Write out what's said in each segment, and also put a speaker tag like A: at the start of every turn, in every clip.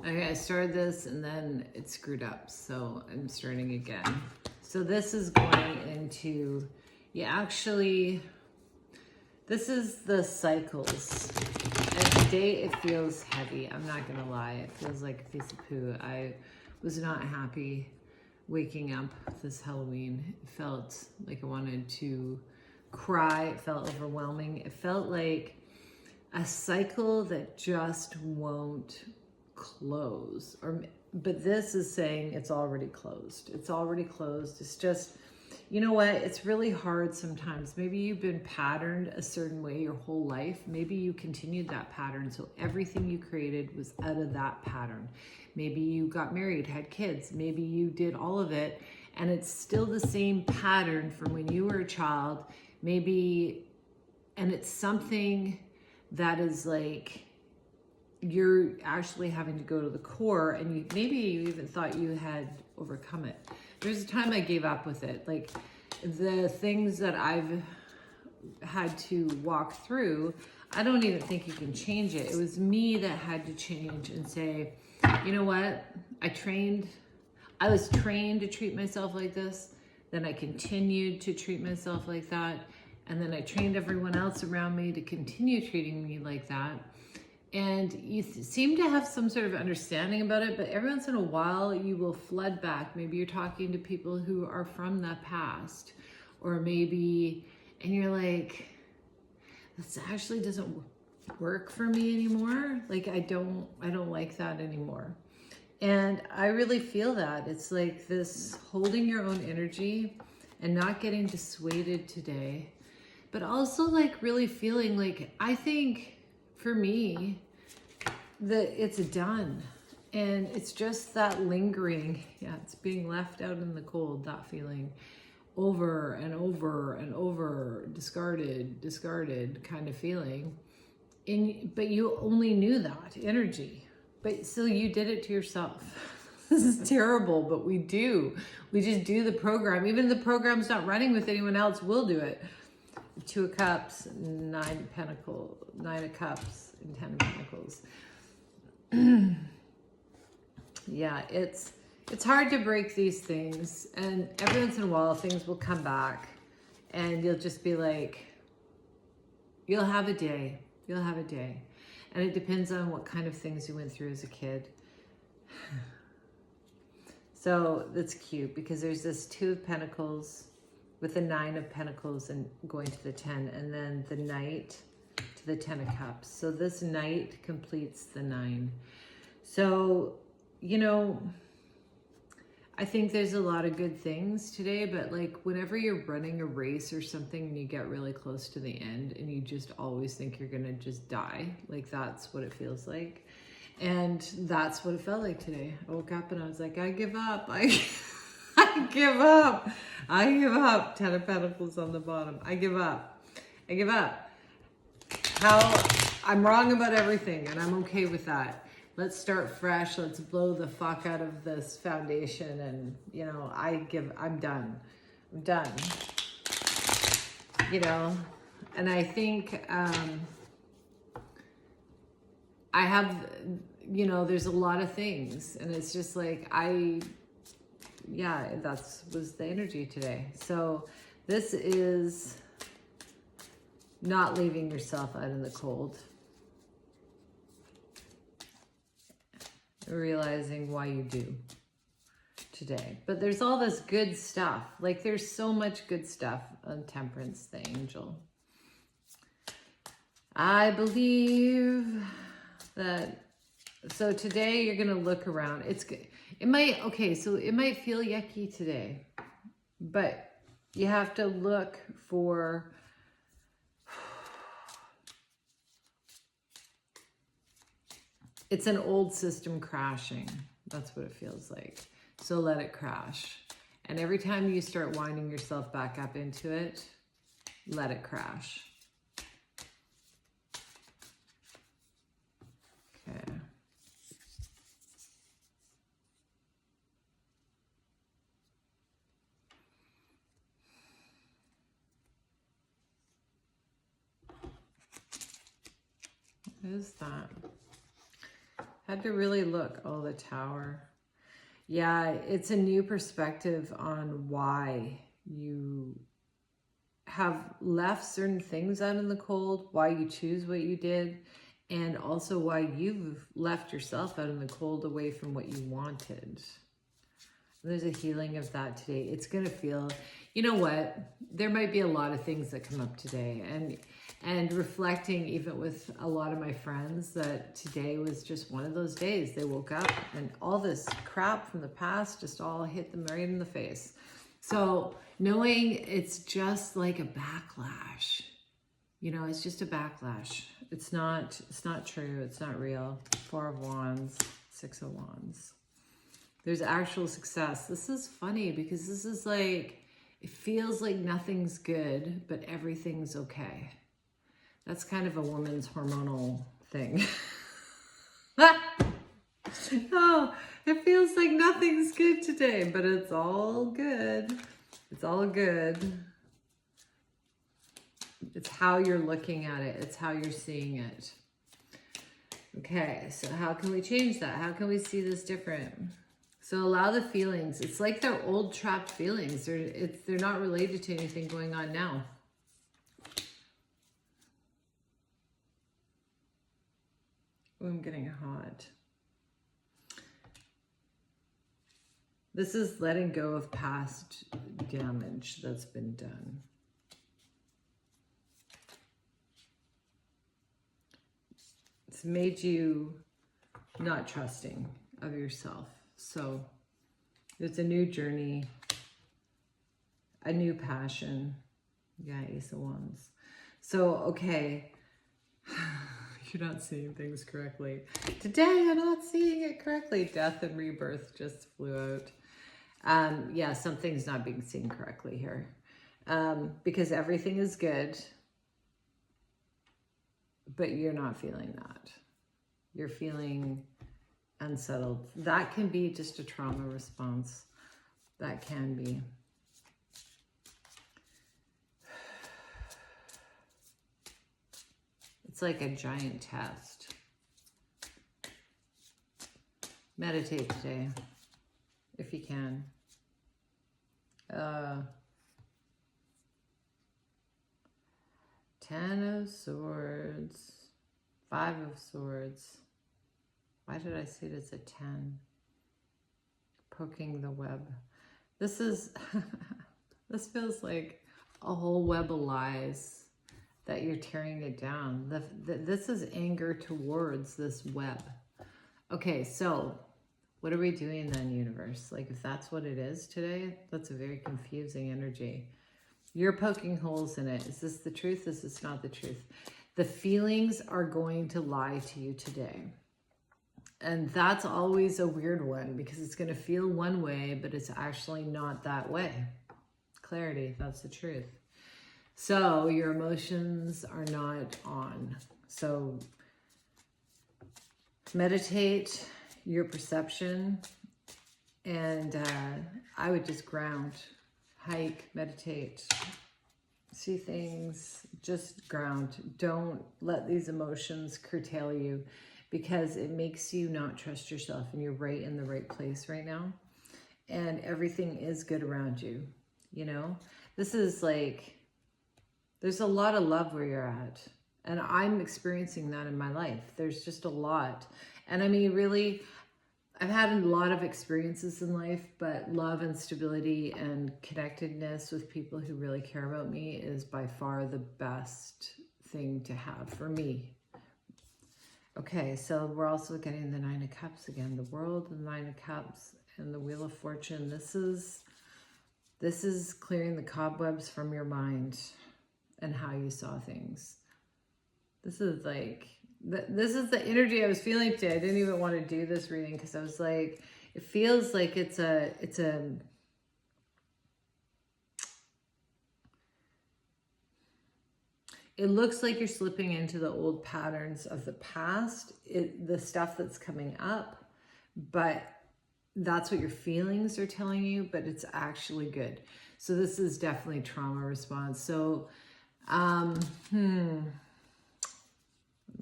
A: Okay, I started this and then it screwed up, so I'm starting again. So this is going into, this is the cycles. And today it feels heavy. I'm not gonna lie, it feels like a piece of poo. I was not happy waking up this Halloween. It felt like I wanted to cry. It felt overwhelming. It felt like a cycle that just won't close. But this is saying it's already closed. It's already closed. It's just, you know what? It's really hard sometimes. Maybe you've been patterned a certain way your whole life. Maybe you continued that pattern. So everything you created was out of that pattern. Maybe you got married, had kids. Maybe you did all of it and it's still the same pattern from when you were a child. Maybe, and it's something that is like, you're actually having to go to the core, and maybe you even thought you had overcome it. There's a time I gave up with it. Like the things that I've had to walk through, I don't even think you can change it. It was me that had to change and say, you know what? I was trained to treat myself like this. Then I continued to treat myself like that. And then I trained everyone else around me to continue treating me like that. And you seem to have some sort of understanding about it, but every once in a while you will flood back. Maybe you're talking to people who are from the past, or maybe, and you're like, this actually doesn't work for me anymore. Like I don't like that anymore. And I really feel that. It's like this holding your own energy and not getting dissuaded today, but also like really feeling like, I think for me, that it's done. And it's just that lingering, it's being left out in the cold, that feeling over and over and over, discarded kind of feeling. But you only knew that energy, but still you did it to yourself. This is terrible, but we just do the program. Even the program's not running with anyone else, we'll do it. 2 of Cups, 9 of Pentacles, 9 of Cups, and 10 of Pentacles. Yeah, it's hard to break these things, and every once in a while things will come back and you'll just be like, you'll have a day, and it depends on what kind of things you went through as a kid. So that's cute because there's this 2 of Pentacles with the 9 of Pentacles and going to the 10, and then the Knight to the 10 of Cups. So this Knight completes the 9. So, you know, I think there's a lot of good things today, but like whenever you're running a race or something and you get really close to the end and you just always think you're gonna just die, like that's what it feels like. And that's what it felt like today. I woke up and I was like, I give up. I give up. 10 of Pentacles on the bottom. I give up. I'm wrong about everything and I'm okay with that. Let's start fresh. Let's blow the fuck out of this foundation. And, you know, I'm done. You know, and I think, I have, you know, there's a lot of things and it's just like, that was the energy today. So this is not leaving yourself out in the cold. Realizing why you do today. But there's all this good stuff. Like there's so much good stuff on Temperance, the angel. I believe that, so today you're going to look around. It might feel yucky today, but you have to look for, it's an old system crashing. That's what it feels like. So let it crash. And every time you start winding yourself back up into it, let it crash. Okay. What is that? Had to really look. Oh, the Tower. Yeah, it's a new perspective on why you have left certain things out in the cold, why you choose what you did, and also why you've left yourself out in the cold away from what you wanted. There's a healing of that today. It's going to feel, you know what? There might be a lot of things that come up today. And reflecting even with a lot of my friends that today was just one of those days. They woke up and all this crap from the past just all hit them right in the face. So knowing it's just like a backlash, you know, it's just a backlash. It's not true. It's not real. 4 of Wands, 6 of Wands. There's actual success. This is funny because this is like, it feels like nothing's good, but everything's okay. That's kind of a woman's hormonal thing. Oh, it feels like nothing's good today, but it's all good. It's all good. It's how you're looking at it. It's how you're seeing it. Okay, so how can we change that? How can we see this different? So allow the feelings. It's like they're old trapped feelings. They're not related to anything going on now. Oh, I'm getting hot. This is letting go of past damage that's been done. It's made you not trusting of yourself. So it's a new journey, a new passion. Yeah, Ace of Wands. So, okay, you're not seeing things correctly. Today, I'm not seeing it correctly. Death and rebirth just flew out. Yeah, something's not being seen correctly here. Because everything is good, but you're not feeling that. You're feeling unsettled. That can be just a trauma response. That can be. It's like a giant test. Meditate today, if you can. 10 of Swords, 5 of Swords. Why did I see it as a 10? Poking the web. This is, this feels like a whole web of lies that you're tearing it down. This is anger towards this web. Okay, so what are we doing then, universe? Like, if that's what it is today, that's a very confusing energy. You're poking holes in it. Is this the truth? Is this not the truth? The feelings are going to lie to you today. And that's always a weird one because it's going to feel one way, but it's actually not that way. Clarity, that's the truth. So your emotions are not on. So meditate your perception, and I would just ground, hike, meditate, see things, just ground. Don't let these emotions curtail you, because it makes you not trust yourself, and you're right in the right place right now. And everything is good around you, you know? This is like, there's a lot of love where you're at. And I'm experiencing that in my life. There's just a lot. And I mean, really, I've had a lot of experiences in life, but love and stability and connectedness with people who really care about me is by far the best thing to have for me. Okay, so we're also getting the 9 of Cups again. The World, the 9 of Cups, and the Wheel of Fortune. This is clearing the cobwebs from your mind and how you saw things. This is like, this is the energy I was feeling today. I didn't even want to do this reading because I was like, it feels like it looks like you're slipping into the old patterns of the past, the stuff that's coming up, but that's what your feelings are telling you, but it's actually good. So this is definitely trauma response. So,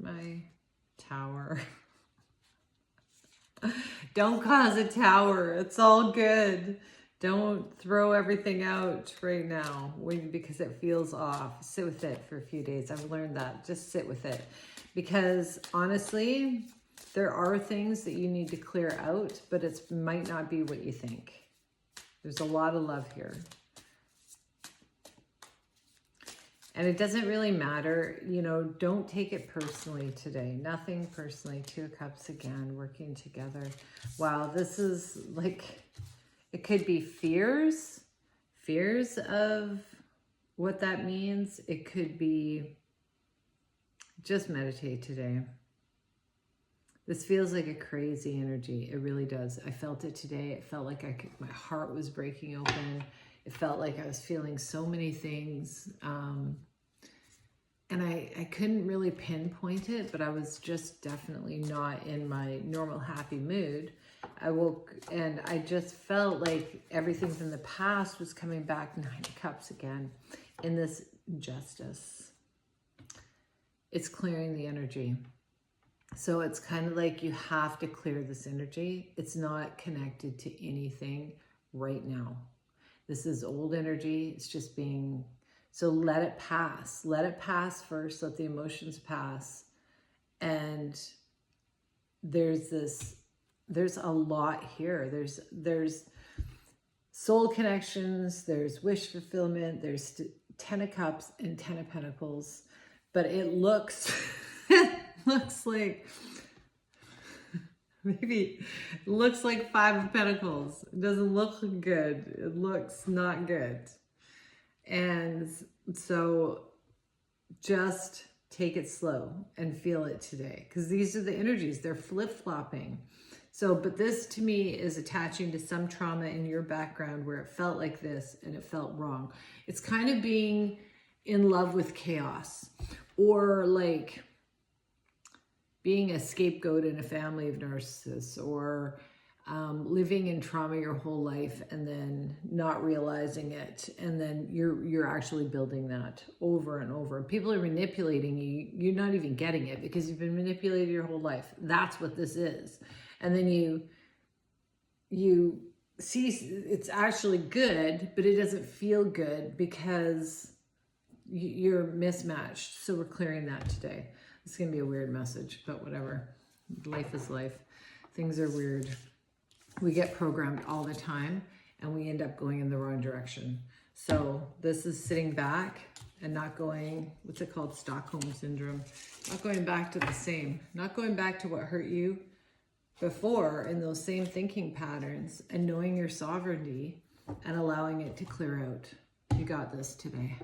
A: my Tower. Don't cause a tower. It's all good. Don't throw everything out right now because it feels off. Sit with it for a few days. I've learned that. Just sit with it. Because honestly, there are things that you need to clear out, but it might not be what you think. There's a lot of love here. And it doesn't really matter, you know, don't take it personally today. Nothing personally. 2 of Cups again, working together. Wow, this is like, it could be fears of what that means. It could be just meditate today. This feels like a crazy energy. It really does. I felt it today. It felt like my heart was breaking open. It felt like I was feeling so many things. And I couldn't really pinpoint it, but I was just definitely not in my normal happy mood. I woke and I just felt like everything from the past was coming back. 9 of Cups again in this justice. It's clearing the energy. So it's kind of like you have to clear this energy. It's not connected to anything right now. This is old energy. It's just being, so let it pass. Let it pass first. Let the emotions pass. And there's a lot here. There's soul connections. There's wish fulfillment. There's 10 of Cups and 10 of Pentacles. But it looks... looks like, maybe it looks like 5 of Pentacles. It doesn't look good. It looks not good. And so just take it slow and feel it today. Because these are the energies. They're flip-flopping. So, but this to me is attaching to some trauma in your background where it felt like this and it felt wrong. It's kind of being in love with chaos, or like being a scapegoat in a family of narcissists, or living in trauma your whole life and then not realizing it. And then you're actually building that over and over. People are manipulating you. You're not even getting it because you've been manipulated your whole life. That's what this is. And then you see it's actually good, but it doesn't feel good because you're mismatched. So we're clearing that today. It's going to be a weird message, but whatever. Life is life. Things are weird. We get programmed all the time and we end up going in the wrong direction. So this is sitting back and not going, what's it called? Stockholm syndrome. Not going back to the same. Not going back to what hurt you before in those same thinking patterns, and knowing your sovereignty and allowing it to clear out. You got this today.